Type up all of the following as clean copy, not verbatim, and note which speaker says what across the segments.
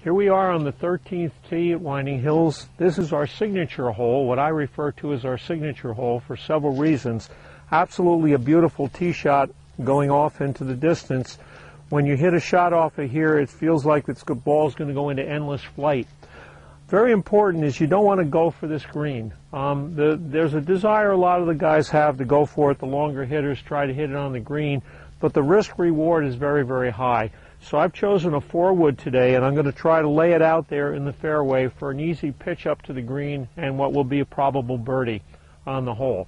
Speaker 1: Here we are on the 13th tee at Winding Hills. This is our signature hole, what I refer to as our signature hole for several reasons. Absolutely a beautiful tee shot going off into the distance. When you hit a shot off of here, it feels like the ball's going to go into endless flight. Very important is you don't want to go for this green. There's a desire a lot of the guys have to go for it. The longer hitters try to hit it on the green, but the risk reward is very, very high. So I've chosen a 4-wood today, and I'm going to try to lay it out there in the fairway for an easy pitch up to the green and what will be a probable birdie on the hole.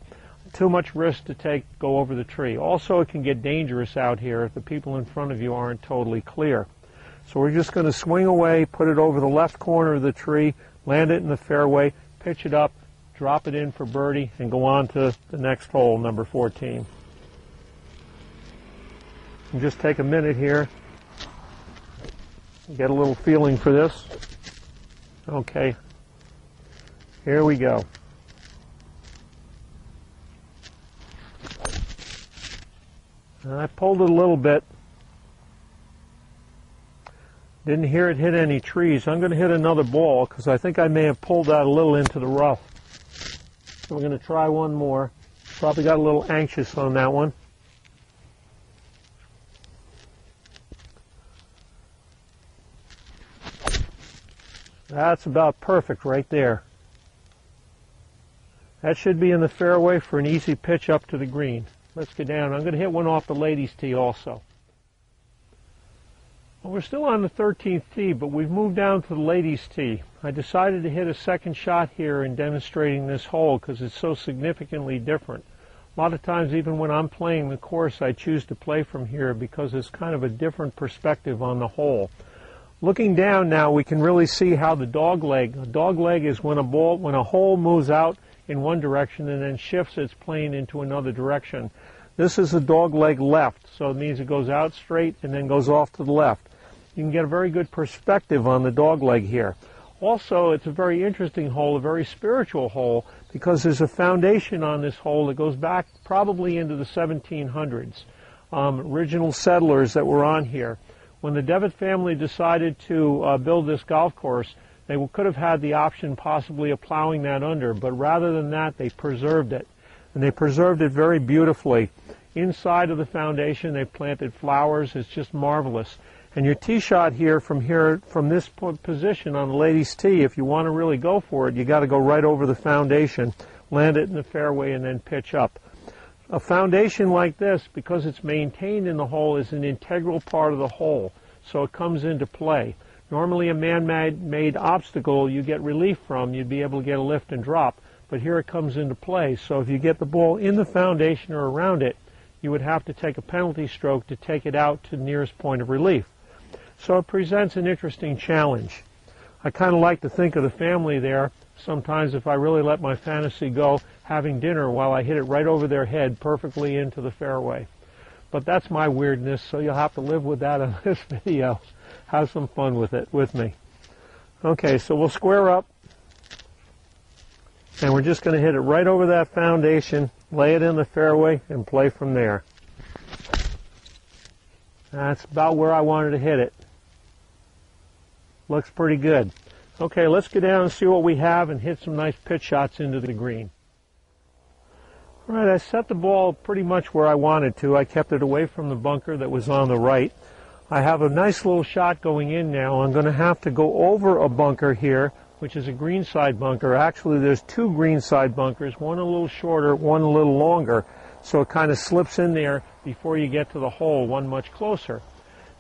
Speaker 1: Too much risk to go over the tree. Also, it can get dangerous out here if the people in front of you aren't totally clear. So we're just going to swing away, put it over the left corner of the tree, land it in the fairway, pitch it up, drop it in for birdie, and go on to the next hole, number 14. And just take a minute here. Get a little feeling for this. Okay, here we go. And I pulled it a little bit. Didn't hear it hit any trees. I'm going to hit another ball because I think I may have pulled that a little into the rough. So we're going to try one more. Probably got a little anxious on that one. That's about perfect right there. That should be in the fairway for an easy pitch up to the green. Let's get down. I'm going to hit one off the ladies' tee also. Well, we're still on the 13th tee, but we've moved down to the ladies' tee. I decided to hit a second shot here in demonstrating this hole because it's so significantly different. A lot of times, even when I'm playing the course, I choose to play from here because it's kind of a different perspective on the hole. Looking down now, we can really see how the dogleg is when a hole moves out in one direction and then shifts its plane into another direction. This is the dogleg left, so it means it goes out straight and then goes off to the left. You can get a very good perspective on the dogleg here. Also, it's a very interesting hole, a very spiritual hole, because there's a foundation on this hole that goes back probably into the 1700s. Original settlers that were on here. When the Devitt family decided to build this golf course, they could have had the option possibly of plowing that under, but rather than that, they preserved it. And they preserved it very beautifully. Inside of the foundation, they planted flowers. It's just marvelous. And your tee shot here, from this position on the ladies' tee, if you want to really go for it, you got to go right over the foundation, land it in the fairway, and then pitch up. A foundation like this, because it's maintained in the hole, is an integral part of the hole, so it comes into play. Normally a man-made obstacle you get relief from, you'd be able to get a lift and drop, but here it comes into play. So if you get the ball in the foundation or around it, you would have to take a penalty stroke to take it out to the nearest point of relief. So it presents an interesting challenge. I kind of like to think of the family there, sometimes if I really let my fantasy go, having dinner while I hit it right over their head perfectly into the fairway. But that's my weirdness, so you'll have to live with that in this video. Have some fun with it with me. Okay, so we'll square up, and we're just going to hit it right over that foundation, lay it in the fairway, and play from there. That's about where I wanted to hit it. Looks pretty good. Okay, let's get down and see what we have and hit some nice pitch shots into the green. All right, I set the ball pretty much where I wanted to. I kept it away from the bunker that was on the right. I have a nice little shot going in now. I'm going to have to go over a bunker here, which is a greenside bunker. Actually, there's two greenside bunkers, one a little shorter, one a little longer. So it kind of slips in there before you get to the hole, one much closer.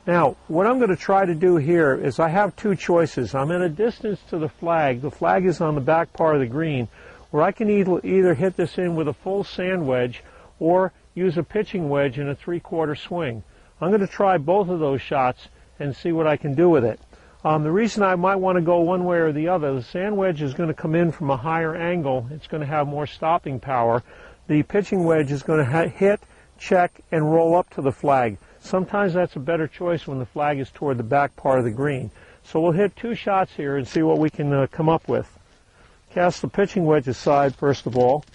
Speaker 1: Now, what I'm going to try to do here is I have two choices. I'm at a distance to the flag. The flag is on the back part of the green, where I can either hit this in with a full sand wedge or use a pitching wedge in a 3/4 swing. I'm going to try both of those shots and see what I can do with it. The reason I might want to go one way or the other, the sand wedge is going to come in from a higher angle. It's going to have more stopping power. The pitching wedge is going to hit, check, and roll up to the flag. Sometimes that's a better choice when the flag is toward the back part of the green. So we'll hit two shots here and see what we can come up with. Cast the pitching wedge aside first of all.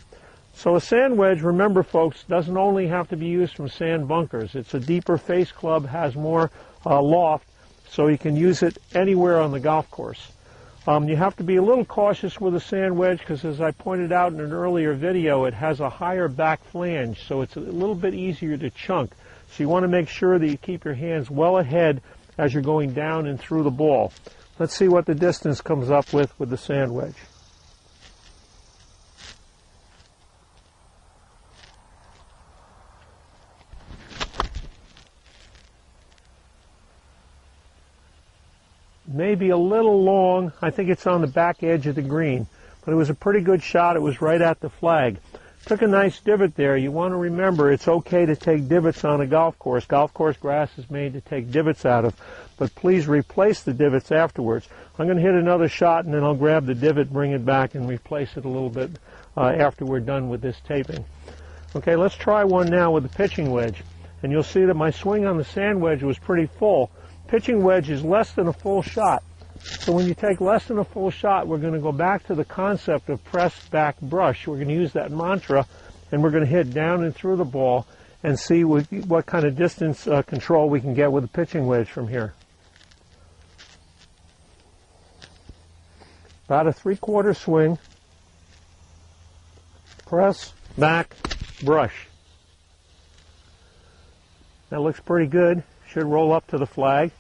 Speaker 1: So a sand wedge, remember folks, doesn't only have to be used from sand bunkers. It's a deeper face club, has more loft, so you can use it anywhere on the golf course. You have to be a little cautious with a sand wedge because, as I pointed out in an earlier video, it has a higher back flange, so it's a little bit easier to chunk. So you want to make sure that you keep your hands well ahead as you're going down and through the ball. Let's see what the distance comes up with the sand wedge. Maybe a little long. I think it's on the back edge of the green, but it was a pretty good shot. It was right at the flag. Took a nice divot there. You want to remember it's okay to take divots on a golf course. Golf course grass is made to take divots out of, but please replace the divots afterwards. I'm going to hit another shot and then I'll grab the divot, bring it back, and replace it a little bit after we're done with this taping. Okay, let's try one now with the pitching wedge, and you'll see that my swing on the sand wedge was pretty full. Pitching wedge is less than a full shot. So when you take less than a full shot, we're going to go back to the concept of press, back, brush. We're going to use that mantra, and we're going to hit down and through the ball and see what kind of distance control we can get with the pitching wedge from here. About a 3/4 swing. Press, back, brush. That looks pretty good. Should roll up to the flag.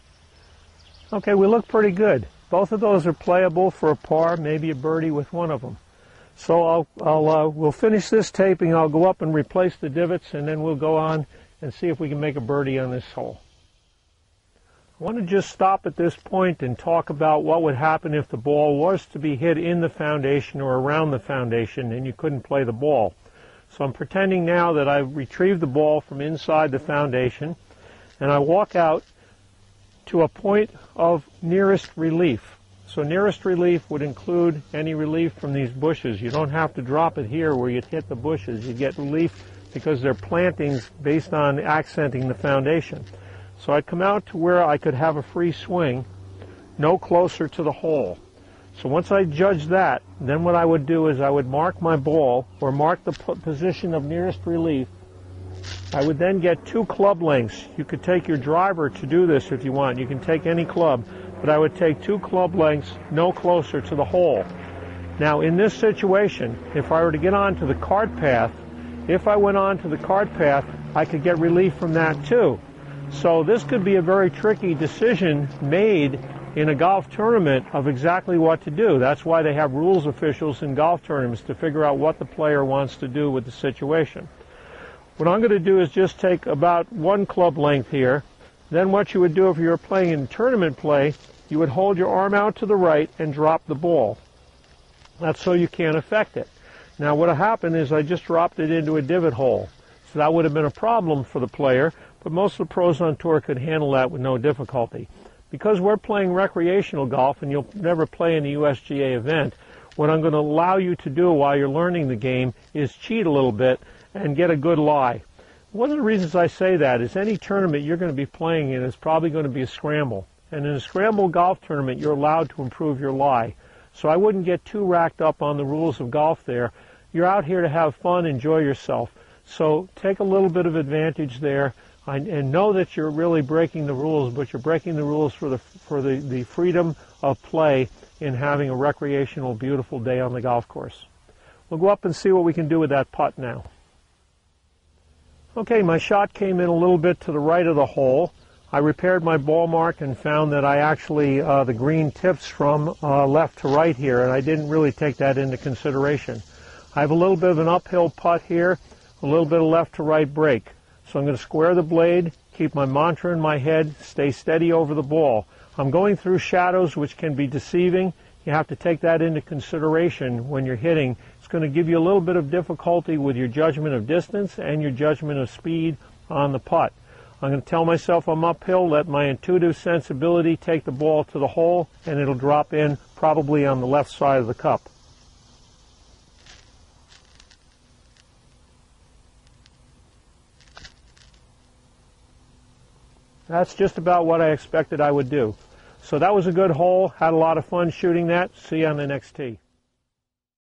Speaker 1: Okay, we look pretty good. Both of those are playable for a par, maybe a birdie with one of them. So we'll finish this taping. I'll go up and replace the divots, and then we'll go on and see if we can make a birdie on this hole. I want to just stop at this point and talk about what would happen if the ball was to be hit in the foundation or around the foundation and you couldn't play the ball. So I'm pretending now that I've retrieved the ball from inside the foundation, and I walk out to a point of nearest relief. So nearest relief would include any relief from these bushes. You don't have to drop it here where you'd hit the bushes. You get relief because they're plantings based on accenting the foundation. So I'd come out to where I could have a free swing, no closer to the hole. So once I judged that, then what I would do is I would mark my ball, or mark the position of nearest relief. I would then get 2 club lengths. You could take your driver to do this if you want. You can take any club, but I would take 2 club lengths no closer to the hole. Now in this situation, if I were to get onto the cart path, if I went on to the cart path, I could get relief from that too. So this could be a very tricky decision made in a golf tournament of exactly what to do. That's why they have rules officials in golf tournaments, to figure out what the player wants to do with the situation. What I'm going to do is just take about 1 club length here. Then what you would do if you were playing in tournament play, you would hold your arm out to the right and drop the ball. That's so you can't affect it. Now what happened is I just dropped it into a divot hole. So that would have been a problem for the player, but most of the pros on tour could handle that with no difficulty. Because we're playing recreational golf and you'll never play in a USGA event, what I'm going to allow you to do while you're learning the game is cheat a little bit and get a good lie. One of the reasons I say that is any tournament you're going to be playing in is probably going to be a scramble. And in a scramble golf tournament, you're allowed to improve your lie. So I wouldn't get too racked up on the rules of golf there. You're out here to have fun, enjoy yourself. So take a little bit of advantage there and know that you're really breaking the rules, but you're breaking the rules for the freedom of play in having a recreational, beautiful day on the golf course. We'll go up and see what we can do with that putt now. Okay, my shot came in a little bit to the right of the hole. I repaired my ball mark and found that I actually, the green tips from left to right here, and I didn't really take that into consideration. I have a little bit of an uphill putt here, a little bit of left to right break. So I'm going to square the blade, keep my mantra in my head, stay steady over the ball. I'm going through shadows which can be deceiving. You have to take that into consideration when you're hitting. It's going to give you a little bit of difficulty with your judgment of distance and your judgment of speed on the putt. I'm going to tell myself I'm uphill, let my intuitive sensibility take the ball to the hole, and it'll drop in probably on the left side of the cup. That's just about what I expected I would do. So that was a good hole. Had a lot of fun shooting that. See you on the next tee.